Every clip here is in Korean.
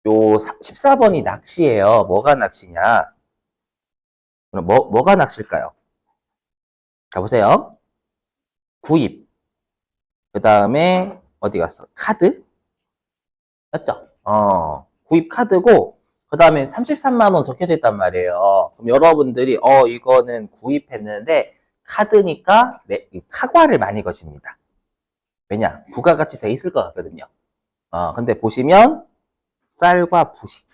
요 14번이 낚시예요. 뭐가 낚시냐? 그럼 뭐가 낚시일까요? 가보세요. 구입. 그 다음에 어디 갔어? 카드? 맞죠? 구입 카드고, 그 다음에 33만 원 적혀져 있단 말이에요. 그럼 여러분들이, 이거는 구입했는데, 카드니까, 이 카과를 많이 거십니다. 왜냐? 부가가치세 있을 것 같거든요. 근데 보시면, 쌀과 부식.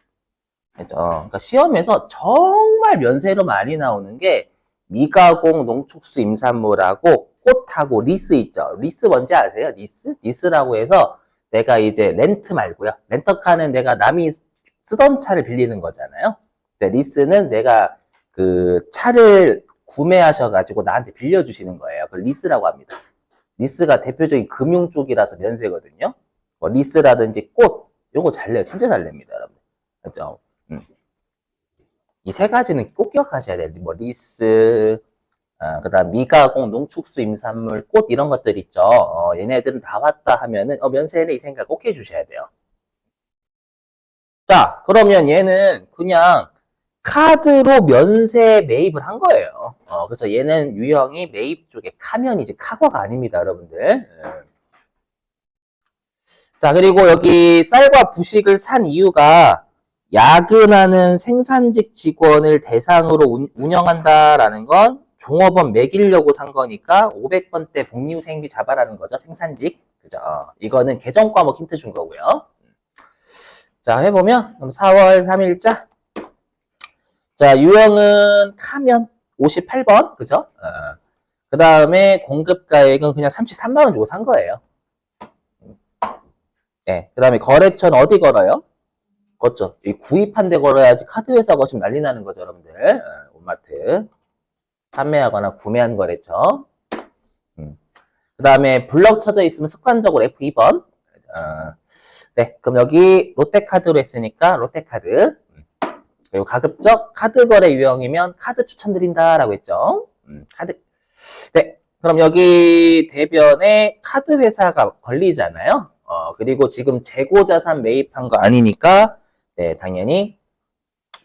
그죠? 그러니까 시험에서 정말 면세로 많이 나오는 게, 미가공, 농축수, 임산물하고, 꽃하고, 리스 있죠? 리스 뭔지 아세요? 리스? 리스라고 해서, 내가 이제 렌트 말고요. 렌터카는 내가 남이 쓰던 차를 빌리는 거잖아요. 근데 리스는 내가 그 차를 구매하셔가지고 나한테 빌려주시는 거예요. 그걸 리스라고 합니다. 리스가 대표적인 금융 쪽이라서 면세거든요. 뭐 리스라든지 꽃, 요거 잘 내요. 진짜 잘 냅니다, 여러분. 그죠? 이 세 가지는 꼭 기억하셔야 돼요. 뭐 리스, 그다음 미가공, 농축수, 임산물, 꽃 이런 것들 있죠. 얘네들은 다 왔다 하면은 면세네 이 생각 꼭 해주셔야 돼요. 자, 그러면 얘는 그냥 카드로 면세 매입을 한 거예요. 그래서 얘는 유형이 매입 쪽에 카면이지 카과가 아닙니다, 여러분들. 자, 그리고 여기 쌀과 부식을 산 이유가 야근하는 생산직 직원을 대상으로 운영한다라는 건 종업원 매기려고 산 거니까 500번대 복리후생비 잡아라는 거죠, 생산직. 그죠? 이거는 개정 과목 힌트 준 거고요. 자, 해보면 그럼 4월 3일자. 자, 유형은 카면 58번, 그죠? 그 다음에 공급가액은 그냥 33만 원 주고 산 거예요. 네, 그 다음에 거래처는 어디 걸어요? 그렇죠. 이 구입한 데 걸어야지 카드 회사 거시면 난리 나는 거죠, 여러분들. 온마트. 판매하거나 구매한 거래처. 그 다음에 블럭 쳐져 있으면 습관적으로 F2번. 네, 그럼 여기 롯데카드로 했으니까 롯데카드. 그리고 가급적 카드 거래 유형이면 카드 추천드린다라고 했죠. 카드. 네, 그럼 여기 대변에 카드 회사가 걸리잖아요. 그리고 지금 재고자산 매입한 거 아니니까 네, 당연히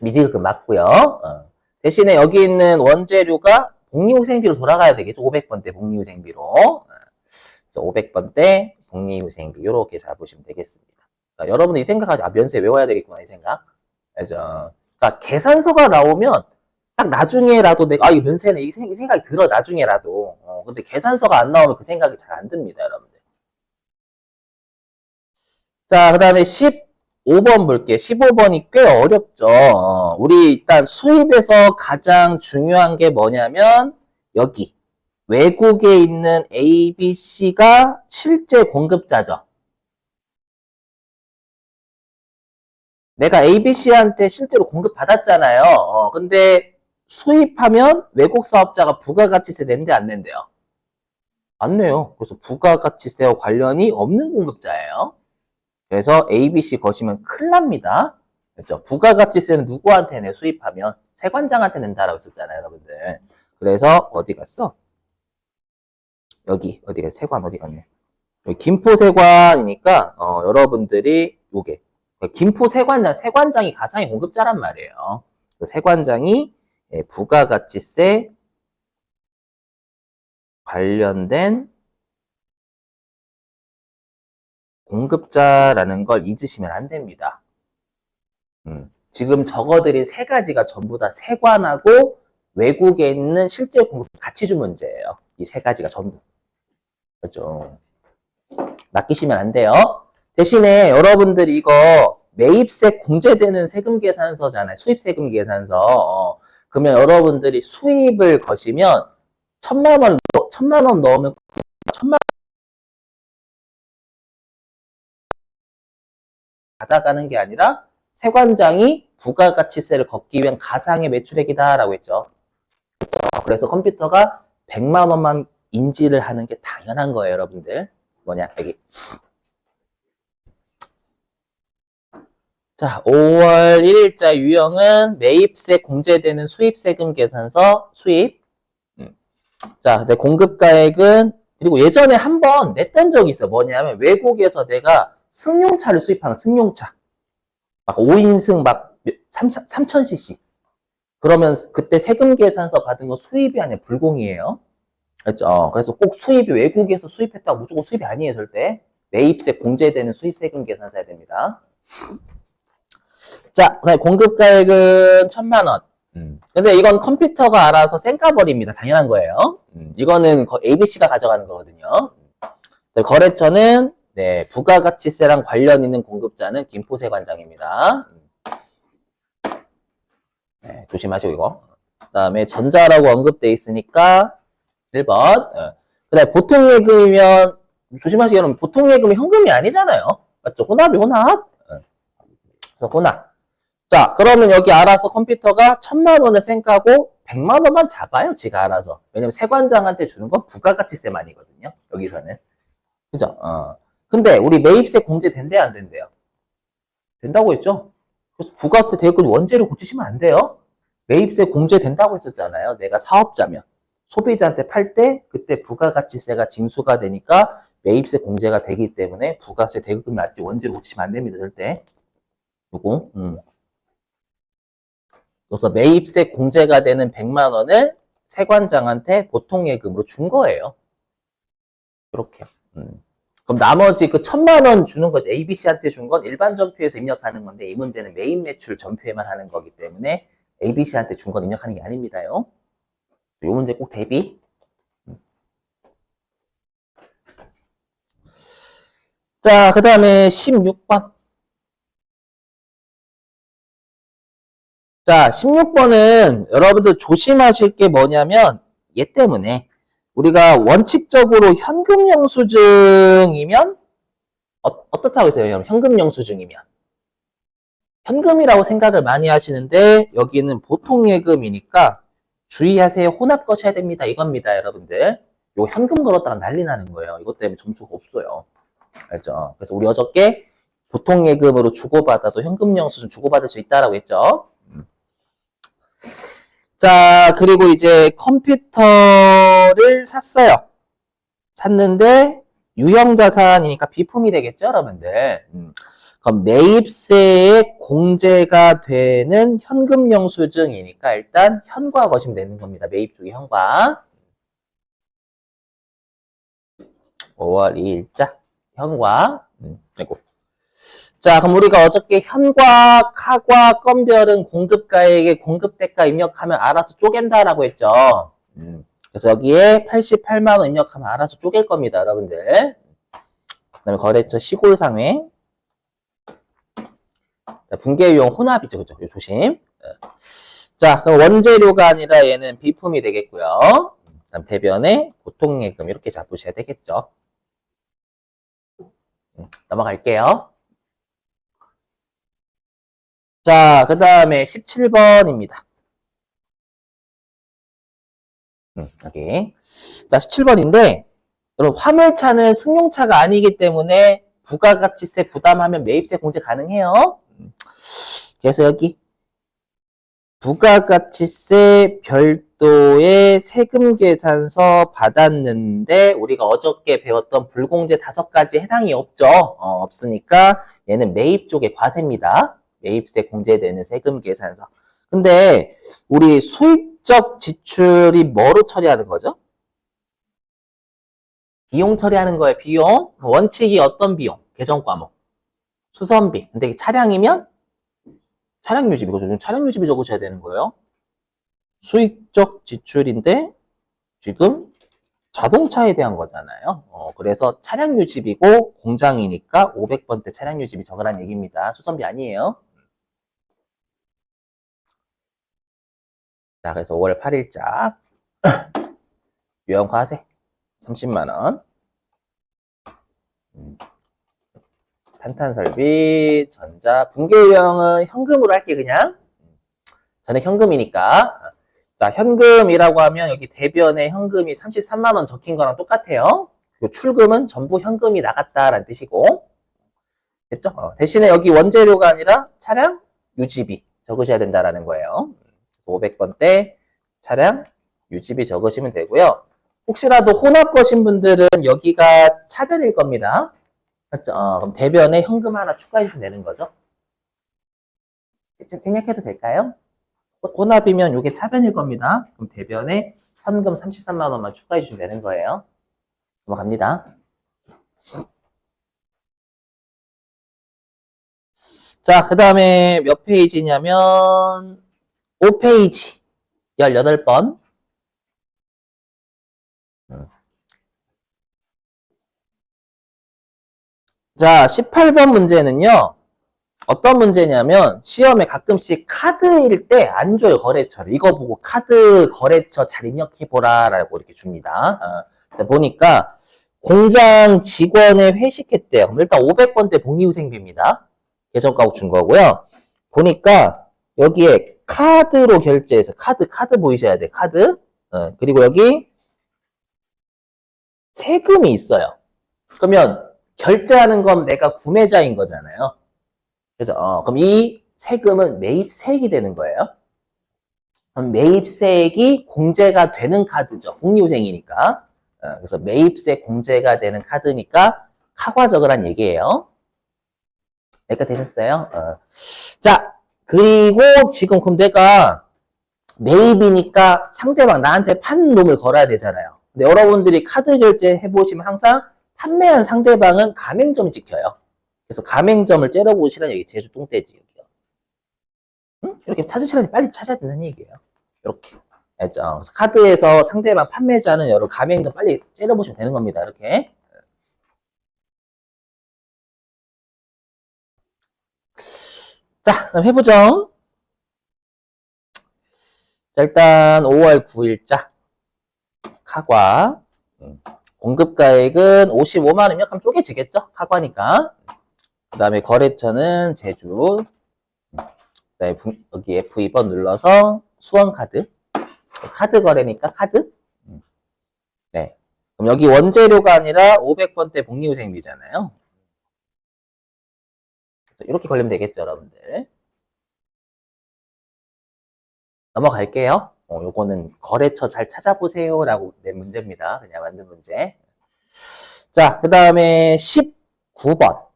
미지급금 맞고요. 대신에 여기 있는 원재료가 복리후생비로 돌아가야 되겠죠. 500번대 복리후생비로. 그래서 500번대 복리후생비 이렇게 잡으시면 되겠습니다. 그러니까 여러분이 이 생각하지, 면세 외워야 되겠구나 이 생각. 그죠? 그러니까 계산서가 나오면 딱 나중에라도 내가 이거 면세네 이 생각이 들어 나중에라도. 근데 계산서가 안 나오면 그 생각이 잘 안 듭니다, 여러분들. 자, 그 다음에 15번 볼게요. 15번이 꽤 어렵죠. 우리 일단 수입에서 가장 중요한 게 뭐냐면 여기 외국에 있는 A, B, C가 실제 공급자죠. 내가 A, B, C한테 실제로 공급받았잖아요. 근데 수입하면 외국 사업자가 부가가치세 낸대 안 낸대요? 안 내요. 그래서 부가가치세와 관련이 없는 공급자예요. 그래서 ABC 거시면 큰일 납니다. 그렇죠? 부가가치세는 누구한테 내 수입하면 세관장한테 낸다라고 했었잖아요, 여러분들. 그래서 어디 갔어? 여기 어디 갔어? 세관 어디 갔네? 여기 김포세관이니까 여러분들이 요게 김포세관장 세관장이 가상의 공급자란 말이에요. 그 세관장이 부가가치세 관련된 공급자라는 걸 잊으시면 안 됩니다. 지금 적어드린 세 가지가 전부 다 세관하고 외국에 있는 실제 공급 가치주 문제예요. 이 세 가지가 전부. 그렇죠. 낚이시면 안 돼요. 대신에 여러분들이 이거 매입세 공제되는 세금 계산서잖아요. 수입세금 계산서. 그러면 여러분들이 수입을 거시면 1,000만 원 넣으면 1,000만 원 받아가는 게 아니라 세관장이 부가가치세를 걷기 위한 가상의 매출액이다라고 했죠. 그래서 컴퓨터가 100만 원만 인지를 하는 게 당연한 거예요, 여러분들. 뭐냐, 여기. 자, 5월 1일자 유형은 매입세 공제되는 수입세금 계산서 수입. 자, 근데 공급가액은 그리고 예전에 한번 냈던 적이 있어. 뭐냐면 외국에서 내가 승용차를 수입하는 승용차. 막 5인승 막 3000cc. 그러면 그때 세금 계산서 받은 거 수입이 아니라 불공이에요. 그렇죠? 그래서 꼭 수입이 외국에서 수입했다고 무조건 수입이 아니에요, 절대. 매입세 공제되는 수입세금 계산서야 됩니다. 자, 그다음에 공급가액은 1000만 원. 근데 이건 컴퓨터가 알아서 쌩까버립니다. 당연한 거예요. 이거는 ABC가 가져가는 거거든요. 거래처는 네, 부가가치세랑 관련 있는 공급자는 김포세관장입니다. 네, 조심하시고 이거. 그다음에 전자라고 언급돼 있으니까 1번. 그 다음에 보통 예금이면 조심하시기 바랍니다. 보통 예금이 현금이 아니잖아요. 맞죠? 혼합이 혼합. 그래서 혼합. 자, 그러면 여기 알아서 컴퓨터가 1000만 원을 쌩까고 100만 원만 잡아요. 지가 알아서. 왜냐면 세관장한테 주는 건 부가가치세만이거든요. 여기서는. 그죠? 근데 우리 매입세 공제 된대요, 안 된대요? 된다고 했죠? 그래서 부가세 대금 원재료 고치시면 안 돼요. 매입세 공제 된다고 했었잖아요. 내가 사업자면. 소비자한테 팔 때 그때 부가가치세가 징수가 되니까 매입세 공제가 되기 때문에 부가세 대금 맞지 원재료 고치시면 안 됩니다. 절대. 요거. 그래서 매입세 공제가 되는 100만 원을 세관장한테 보통예금으로 준 거예요. 이렇게. 그럼 나머지 그 1000만 원 주는 거죠. ABC한테 준 건 일반 전표에서 입력하는 건데 이 문제는 매입 매출 전표에만 하는 거기 때문에 ABC한테 준 건 입력하는 게 아닙니다요. 이 문제 꼭 대비. 자, 그 다음에 16번. 자, 16번은 여러분들 조심하실 게 뭐냐면 얘 때문에 우리가 원칙적으로 현금 영수증이면 어떻다고 했어요? 여러분? 현금 영수증이면 현금이라고 생각을 많이 하시는데 여기는 보통 예금이니까 주의하세요. 혼합 거셔야 됩니다. 이겁니다, 여러분들. 이거 현금 걸었다가 난리 나는 거예요. 이것 때문에 점수가 없어요. 알죠? 그래서 우리 어저께 보통 예금으로 주고받아도 현금 영수증 주고받을 수 있다라고 했죠. 자, 그리고 이제 컴퓨터를 샀어요. 샀는데 유형자산이니까 비품이 되겠죠, 여러분들. 그럼 매입세에 공제가 되는 현금 영수증이니까 일단 현과 거시면 되는 겁니다. 매입 쪽이 현과. 5월 2일자 현과. 아이고. 자, 그럼 우리가 어저께 현과, 카과, 건별은 공급가액에 공급대가 입력하면 알아서 쪼갠다라고 했죠. 그래서 여기에 88만 원 입력하면 알아서 쪼갤 겁니다, 여러분들. 그다음에 거래처 시골상회. 붕괴유형 혼합이죠, 그죠? 조심. 자, 그럼 원재료가 아니라 얘는 비품이 되겠고요. 그다음 대변에 보통예금 이렇게 잡으셔야 되겠죠. 넘어갈게요. 자, 그 다음에 17번입니다. 여기. 자, 17번인데, 여러분, 화물차는 승용차가 아니기 때문에 부가가치세 부담하면 매입세 공제 가능해요. 그래서 여기, 부가가치세 별도의 세금 계산서 받았는데, 우리가 어저께 배웠던 불공제 5가지 해당이 없죠? 없으니까, 얘는 매입 쪽의 과세입니다. 매입세 공제되는 세금 계산서. 근데 우리 수익적 지출이 뭐로 처리하는 거죠? 비용 처리하는 거예요. 비용. 원칙이 어떤 비용? 계정 과목. 수선비. 근데 차량이면 차량 유지비. 그죠? 차량 유지비 적으셔야 되는 거예요. 수익적 지출인데 지금 자동차에 대한 거잖아요. 그래서 차량 유지비고 공장이니까 500번대 차량 유지비 적으라는 얘기입니다. 수선비 아니에요. 자, 그래서 5월 8일자 유형과세 30만원. 탄탄설비, 전자, 붕괴유형은 현금으로 할게 그냥. 저는 현금이니까. 자, 현금이라고 하면 여기 대변에 현금이 33만원 적힌 거랑 똑같아요. 그리고 출금은 전부 현금이 나갔다라는 뜻이고. 됐죠? 대신에 여기 원재료가 아니라 차량 유지비 적으셔야 된다라는 거예요. 500번대 차량 유지비 적으시면 되고요. 혹시라도 혼합 거신 분들은 여기가 차별일 겁니다. 맞죠? 그럼 대변에 현금 하나 추가해 주시면 되는 거죠. 생략해도 될까요? 혼합이면 이게 차변일 겁니다. 그럼 대변에 현금 33만 원만 추가해 주시면 되는 거예요. 넘어갑니다. 자, 그 다음에 몇 페이지냐면 5페이지 18번. 자, 18번 문제는요. 어떤 문제냐면 시험에 가끔씩 카드일 때 안 줘요, 거래처를. 이거 보고 카드 거래처 잘 입력해보라 라고 이렇게 줍니다. 자, 보니까 공장 직원의 회식했대요. 그럼 일단 500번대 복리후생비입니다. 계정가옥 준 거고요. 보니까 여기에 카드로 결제해서 카드 보이셔야 돼. 카드. 그리고 여기 세금이 있어요. 그러면 결제하는 건 내가 구매자인 거잖아요. 그죠? 그럼 이 세금은 매입세액이 되는 거예요. 그럼 매입세액이 공제가 되는 카드죠. 복리후생이니까. 그래서 매입세 공제가 되는 카드니까 카과적으란 얘기예요. 여기까지 되셨어요? 자, 그리고 지금 그럼 내가 매입이니까 상대방 나한테 판 놈을 걸어야 되잖아요. 근데 여러분들이 카드 결제 해보시면 항상 판매한 상대방은 가맹점 지켜요. 그래서 가맹점을 째려보시라는 얘기, 제주 똥돼지 여기요. 응? 이렇게 찾을 시간이 빨리 찾아야 된다는 얘기예요. 이렇게. 알죠? 그래서 카드에서 상대방 판매자는 여러 가맹점 빨리 째려보시면 되는 겁니다. 이렇게. 자, 그럼 해보죠. 자, 일단 5월 9일자 카과 공급가액은 55만원 그럼 쪼개지겠죠? 카과니까. 그 다음에 거래처는 제주. 그다음에 여기 F2번 눌러서 수원카드. 카드 거래니까 카드. 네. 그럼 여기 원재료가 아니라 500번대 복리후생비잖아요. 그래서 이렇게 걸리면 되겠죠, 여러분들. 넘어갈게요. 요거는 거래처 잘 찾아보세요라고 낸 문제입니다. 그냥 만든 문제. 자, 그 다음에 19번.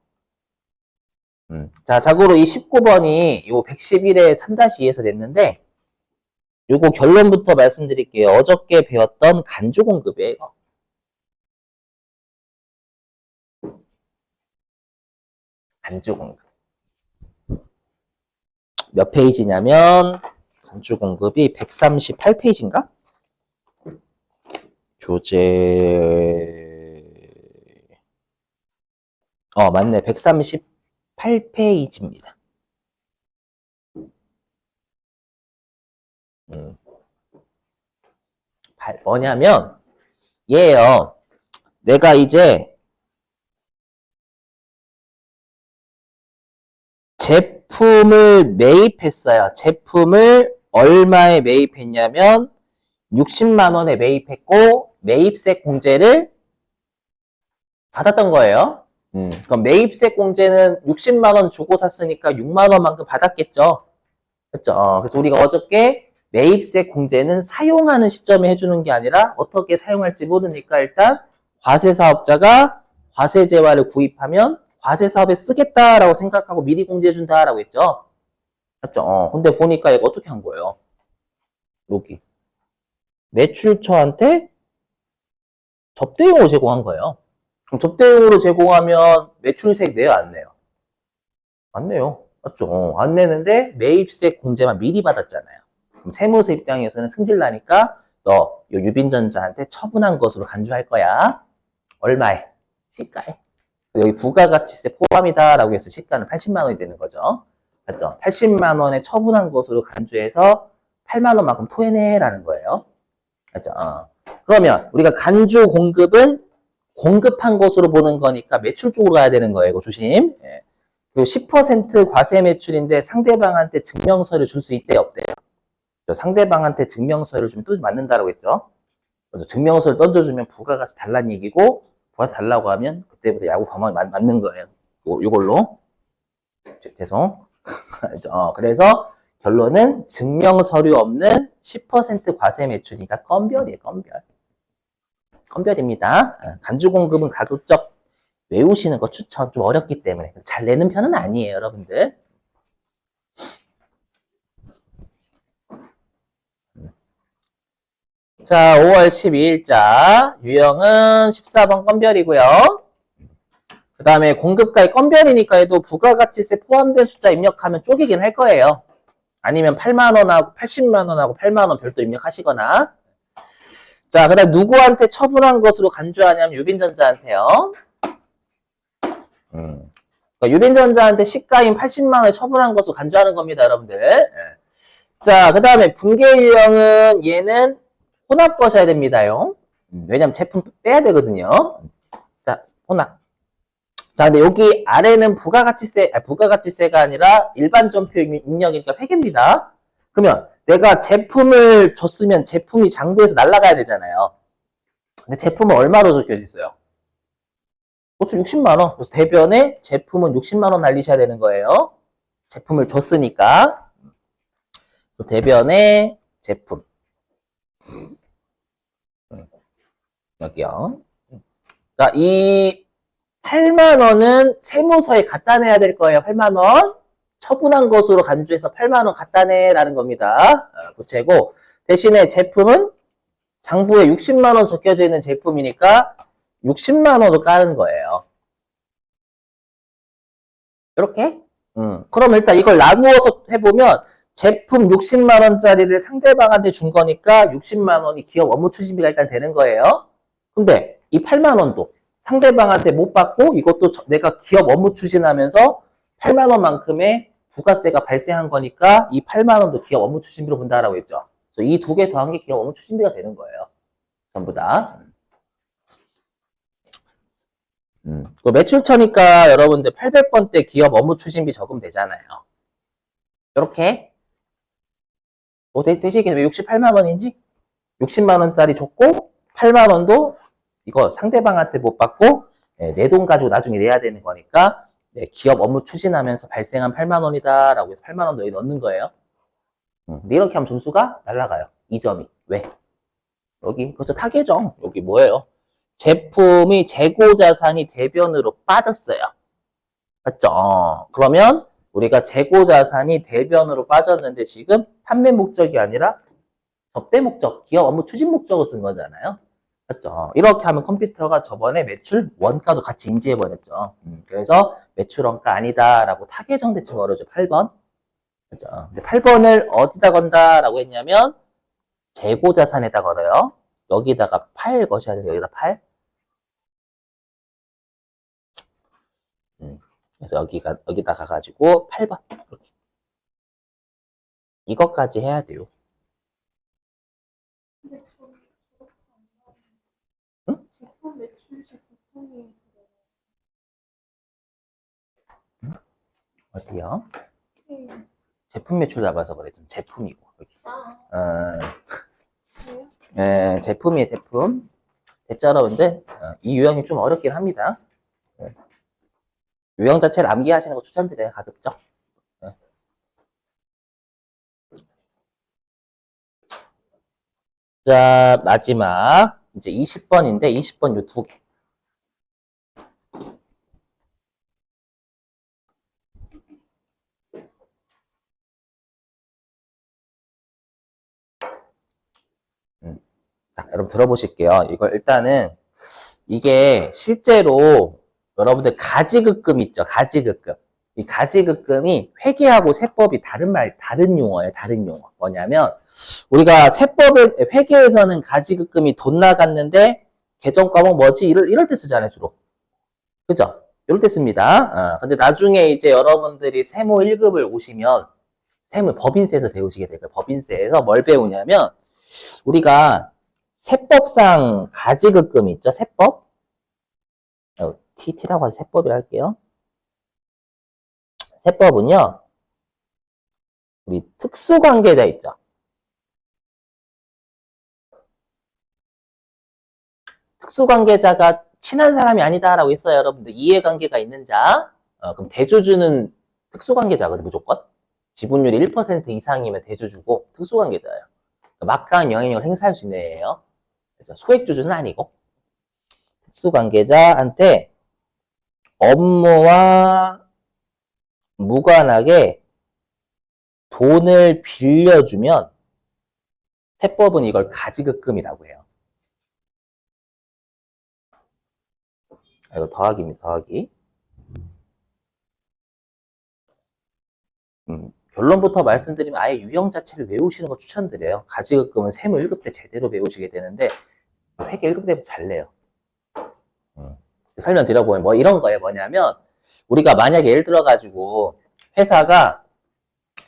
자, 자고로 이 19번이 요 111의 3-2에서 냈는데, 요거 결론부터 말씀드릴게요. 어저께 배웠던 간주 공급이에요. 간주 공급. 몇 페이지냐면, 간주 공급이 138페이지인가? 교재, 맞네. 138페이지입니다. 뭐냐면, 얘예요. 내가 이제 제품을 매입했어요. 제품을 얼마에 매입했냐면 60만 원에 매입했고 매입세 공제를 받았던 거예요. 그럼 매입세 공제는 60만 원 주고 샀으니까 6만 원만큼 받았겠죠. 그렇죠? 그래서 우리가 어저께 매입세 공제는 사용하는 시점에 해주는 게 아니라 어떻게 사용할지 모르니까 일단 과세사업자가 과세재화를 구입하면 과세사업에 쓰겠다라고 생각하고 미리 공제해준다라고 했죠. 맞죠? 근데 보니까 이거 어떻게 한 거예요? 여기. 매출처한테 접대용으로 제공한 거예요. 그럼 접대용으로 제공하면 매출세액 내요, 안 내요? 안 내요. 맞죠? 안 내는데 매입세 공제만 미리 받았잖아요. 그럼 세무서 입장에서는 승질나니까 너 유빈전자한테 처분한 것으로 간주할 거야. 얼마에? 시가에. 여기 부가가치세 포함이다라고 해서 시가는 80만 원이 되는 거죠. 맞죠? 80만 원에 처분한 것으로 간주해서 8만 원만큼 토해내라는 거예요. 맞죠? 그러면 우리가 간주 공급은 공급한 것으로 보는 거니까 매출 쪽으로 가야 되는 거예요. 이거 조심. 예. 그리고 10% 과세 매출인데 상대방한테 증명서를 줄 수 있대요, 없대요? 상대방한테 증명서를 주면 또 맞는다라고 했죠. 먼저 증명서를 던져주면 부가가치 달라는 얘기고 부가세 달라고 하면 그때부터 야구 방망이 맞는 거예요. 요걸로. 죄송. 그래서 결론은 증명서류 없는 10% 과세 매출이니까 건별이에요, 건별. 건별입니다. 간주 공급은 가급적 외우시는 거 추천. 좀 어렵기 때문에 잘 내는 편은 아니에요, 여러분들. 자, 5월 12일자 유형은 14번 건별이고요. 그 다음에 공급가의 건별이니까 해도 부가가치세 포함된 숫자 입력하면 쪼개긴 할 거예요. 아니면 8만원하고 80만원하고 8만원 별도 입력하시거나. 자, 그 다음 누구한테 처분한 것으로 간주하냐면 유빈전자한테요. 그러니까 유빈전자한테 시가인 80만원을 처분한 것으로 간주하는 겁니다, 여러분들. 자, 그 다음에 분계 유형은 얘는 혼합 거셔야 됩니다요. 왜냐면 제품 빼야 되거든요. 자, 혼합. 자, 근데 여기 아래는 부가가치세가 아니라 일반 전표 입력이니까 회계입니다. 그러면 내가 제품을 줬으면 제품이 장부에서 날아가야 되잖아요. 근데 제품은 얼마로 적혀져 있어요? 보통 60만원. 그래서 대변에 제품은 60만원 날리셔야 되는 거예요. 제품을 줬으니까. 대변에 제품. 여기요. 자, 이 8만원은 세무서에 갖다 내야 될 거예요. 8만원. 처분한 것으로 간주해서 8만원 갖다 내라는 겁니다. 부채고. 대신에 제품은 장부에 60만원 적혀져 있는 제품이니까 60만원으로 까는 거예요. 이렇게? 그럼 일단 이걸 나누어서 해보면 제품 60만원짜리를 상대방한테 준 거니까 60만원이 기업 업무 추진비가 일단 되는 거예요. 근데 이 8만원도 상대방한테 못 받고 이것도 내가 기업 업무 추진하면서 8만원만큼의 부가세가 발생한 거니까 이 8만원도 기업 업무 추진비로 본다라고 했죠. 이 두 개 더한 게 기업 업무 추진비가 되는 거예요. 전부 다. 그 매출처니까 여러분들 800번대 기업 업무 추진비 적으면 되잖아요. 이렇게. 대신 왜 68만원인지 60만원짜리 줬고 8만원도 이거 상대방한테 못 받고 내 돈 가지고 나중에 내야 되는 거니까 기업 업무 추진하면서 발생한 8만원이다 라고 해서 8만원 여기 넣는 거예요. 근데 이렇게 하면 점수가 날라가요. 2점이. 왜? 여기 그렇죠. 타계정. 여기 뭐예요? 제품이 재고자산이 대변으로 빠졌어요. 맞죠? 그러면 우리가 재고자산이 대변으로 빠졌는데 지금 판매 목적이 아니라 접대 목적, 기업 업무 추진 목적으로 쓴 거잖아요. 맞죠? 이렇게 하면 컴퓨터가 저번에 매출 원가도 같이 인지해버렸죠. 그래서 매출 원가 아니다라고 타계정 대칭 어려죠. 8번. 그죠? 근데 8번을 어디다 건다라고 했냐면 재고자산에다 걸어요. 여기다가 8 거셔야 돼요. 여기다 8. 그래서 여기다 가가지고 8번. 이렇게. 이것까지 해야 돼요. 응? 어디요? 제품 매출 잡아서 그래. 좀 제품이고. 여기. 네, 제품이에요, 제품. 됐죠, 여러분들? 이 유형이 좀 어렵긴 합니다. 유형 자체를 암기하시는 거 추천드려요, 가급적. 자, 마지막. 이제 20번인데, 20번 요 두 개. 자, 여러분 들어보실게요. 이걸 일단은, 이게 실제로 여러분들 가지급금 있죠? 가지급금. 이 가지급금이 회계하고 세법이 다른 용어예요. 다른 용어. 뭐냐면, 우리가 회계에서는 가지급금이 돈 나갔는데, 계정 과목 뭐지? 이럴 때 쓰잖아요, 주로. 그죠? 이럴 때 씁니다. 근데 나중에 이제 여러분들이 세무 1급을 오시면, 법인세에서 배우시게 될 거예요. 법인세에서 뭘 배우냐면, 우리가 세법상 가지급금 있죠? 세법? TT라고 하죠. 세법이라 할게요. 세법은요, 우리 특수관계자 있죠? 특수관계자가 친한 사람이 아니다라고 했어요. 여러분들 이해관계가 있는 자. 그럼 대주주는 특수관계자거든, 무조건. 지분율이 1% 이상이면 대주주고 특수관계자예요. 그러니까 막강한 영향력을 행사할 수 있는 애예요. 소액주주는 아니고. 특수관계자한테 업무와 무관하게 돈을 빌려주면 세법은 이걸 가지급금이라고 해요. 이거 더하기입니다. 더하기. 결론부터 말씀드리면 아예 유형 자체를 외우시는 거 추천드려요. 가지급금은 세무 1급 때 제대로 배우시게 되는데 회계 1급 때부터 잘 내요. 설명드려보면 뭐 이런 거예요. 뭐냐면 우리가 만약에 예를 들어가지고 회사가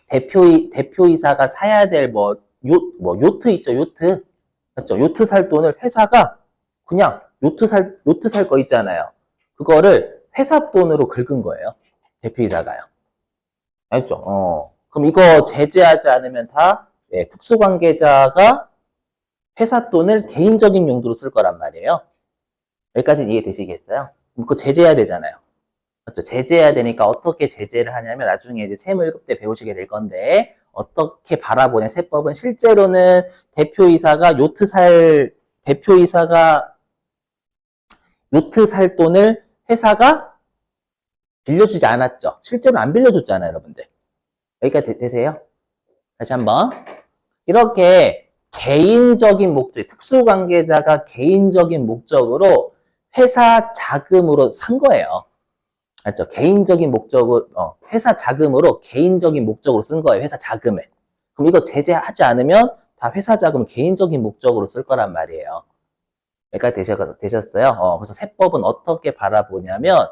대표이사가 사야 될 요트 있죠, 요트. 맞죠? 요트 살 돈을 회사가 그냥 요트 살 거 있잖아요. 그거를 회사 돈으로 긁은 거예요. 대표이사가요. 알죠? 그럼 이거 제재하지 않으면 다 특수관계자가 회사 돈을 개인적인 용도로 쓸 거란 말이에요. 여기까지는 이해되시겠어요? 그럼 그거 제재해야 되잖아요. 맞죠? 제재해야 되니까 어떻게 제재를 하냐면 나중에 이제 세무 1급 때 배우시게 될 건데 어떻게 바라보냐 세법은 실제로는 대표이사가 요트 살 돈을 회사가 빌려주지 않았죠. 실제로 안 빌려줬잖아요, 여러분들. 여기까지 되세요? 다시 한번. 이렇게 개인적인 목적, 특수관계자가 개인적인 목적으로 회사 자금으로 산 거예요. 맞죠? 개인적인 목적으로, 회사 자금으로 개인적인 목적으로 쓴 거예요. 회사 자금을. 그럼 이거 제재하지 않으면 다 회사 자금 개인적인 목적으로 쓸 거란 말이에요. 여기까지 되셨어요? 그래서 세법은 어떻게 바라보냐면,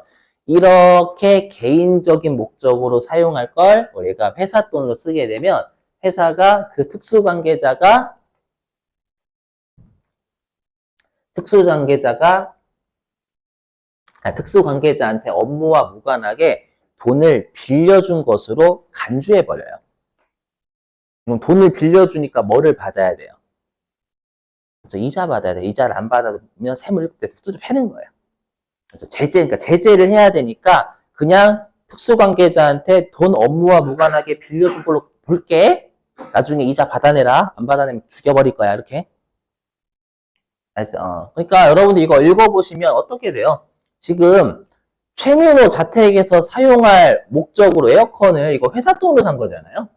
이렇게 개인적인 목적으로 사용할 걸 우리가 회사 돈으로 쓰게 되면, 회사가 그 특수관계자한테 업무와 무관하게 돈을 빌려준 것으로 간주해버려요. 그럼 돈을 빌려주니까 뭐를 받아야 돼요? 그렇죠? 이자 받아야 돼요. 이자를 안 받으면 세무 1급 때 뚜둑 패는 거예요. 그렇죠? 그러니까 제재를 해야 되니까 그냥 특수관계자한테 돈 업무와 무관하게 빌려준 걸로 볼게. 나중에 이자 받아내라. 안 받아내면 죽여버릴 거야. 이렇게. 알죠? 그러니까 여러분들 이거 읽어보시면 어떻게 돼요? 지금 최민호 자택에서 사용할 목적으로 에어컨을 이거 회사 돈으로 산 거잖아요.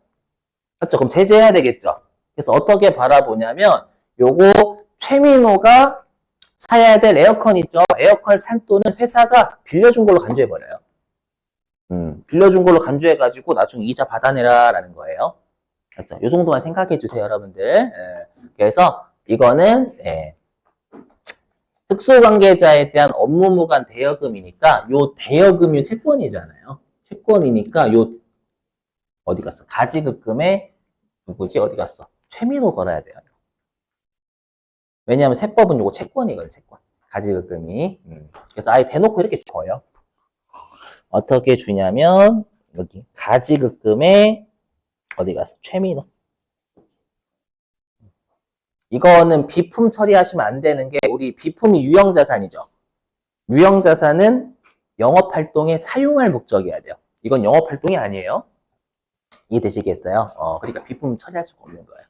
맞죠? 그럼 제재해야 되겠죠. 그래서 어떻게 바라보냐면 요거 최민호가 사야 될 에어컨 있죠? 에어컨 산 돈은 회사가 빌려준 걸로 간주해버려요. 빌려준 걸로 간주해가지고 나중에 이자 받아내라라는 거예요. 맞죠? 요 정도만 생각해 주세요, 여러분들. 그래서 이거는 특수관계자에 대한 업무무관 대여금이니까 요 대여금이 채권이잖아요. 채권이니까 요 어디 갔어? 가지급금에 누구지? 어디 갔어? 최민호 걸어야 돼요. 왜냐하면 세법은 요거 채권이거든요. 채권. 가지급금이. 그래서 아예 대놓고 이렇게 줘요. 어떻게 주냐면 여기 가지급금에 어디 갔어? 최민호. 이거는 비품 처리하시면 안 되는 게 우리 비품이 유형자산이죠. 유형자산은 영업활동에 사용할 목적이어야 돼요. 이건 영업활동이 아니에요. 이해되시겠어요? 그러니까 비품 처리할 수가 없는 거예요.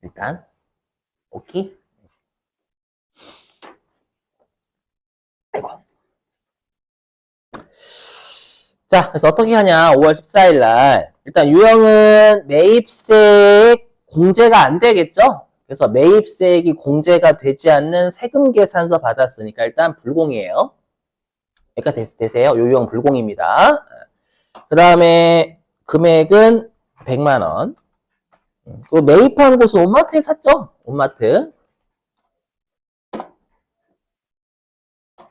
일단 오케이? 아이고. 자, 그래서 어떻게 하냐? 5월 14일 날 일단 유형은 매입세액 공제가 안 되겠죠? 그래서 매입세액이 공제가 되지 않는 세금 계산서 받았으니까 일단 불공이에요. 그러니까 되세요? 요 유형 불공입니다. 그 다음에 금액은 100만 원. 그리고 매입한 곳은 온마트에 샀죠? 온마트.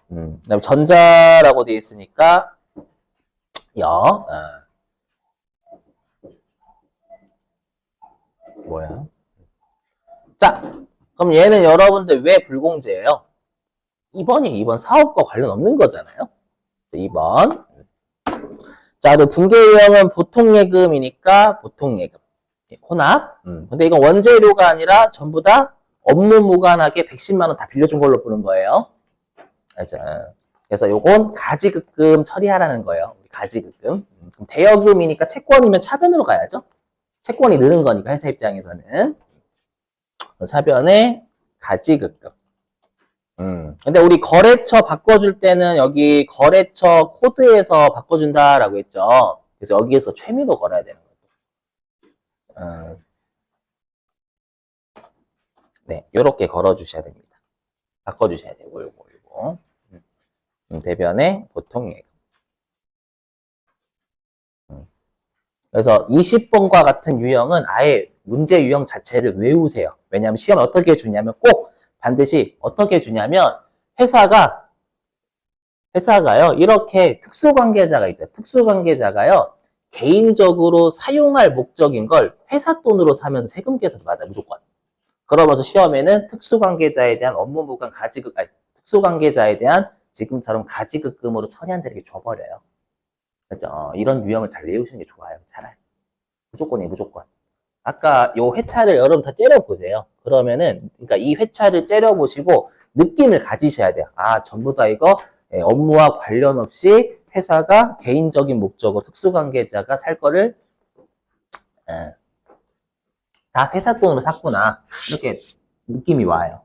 그다음 전자라고 되어 있으니까 뭐야? 자, 그럼 얘는 여러분들 왜 불공제예요? 2번 사업과 관련 없는 거잖아요. 2번. 자, 또 분계 유형은 보통 예금이니까 보통 예금. 혼합. 근데 이건 원재료가 아니라 전부 다 업무 무관하게 110만 원 다 빌려준 걸로 보는 거예요. 맞아. 그래서 요건 가지급금 처리하라는 거예요. 가지급금. 대여금이니까 채권이면 차변으로 가야죠. 채권이 느는 거니까 회사 입장에서는. 차변에 가지급금. 근데 우리 거래처 바꿔줄 때는 여기 거래처 코드에서 바꿔준다라고 했죠. 그래서 여기에서 최미도 걸어야 되는 거죠. 네, 요렇게 걸어주셔야 됩니다. 바꿔주셔야 돼요. 요거. 대변의 보통 예금. 그래서 20번과 같은 유형은 아예 문제 유형 자체를 외우세요. 왜냐하면 시험에 어떻게 주냐면 꼭 반드시 어떻게 주냐면 회사가요, 이렇게 특수관계자가 있죠. 특수관계자가요, 개인적으로 사용할 목적인 걸 회사 돈으로 사면서 세금 계산서 받아요, 무조건. 그러면서 시험에는 특수관계자에 대한 업무보관 특수관계자에 대한 지금처럼 가지급금으로 처리한다는 게 줘버려요. 그렇죠? 이런 유형을 잘 외우시는 게 좋아요. 차라리. 무조건이에요, 무조건. 아까 요 회차를 여러분 다 째려보세요. 그러면은, 그러니까 이 회차를 째려보시고 느낌을 가지셔야 돼요. 아, 전부 다 이거 업무와 관련 없이 회사가 개인적인 목적으로 특수관계자가 살 거를 다 회사 돈으로 샀구나. 이렇게 느낌이 와요.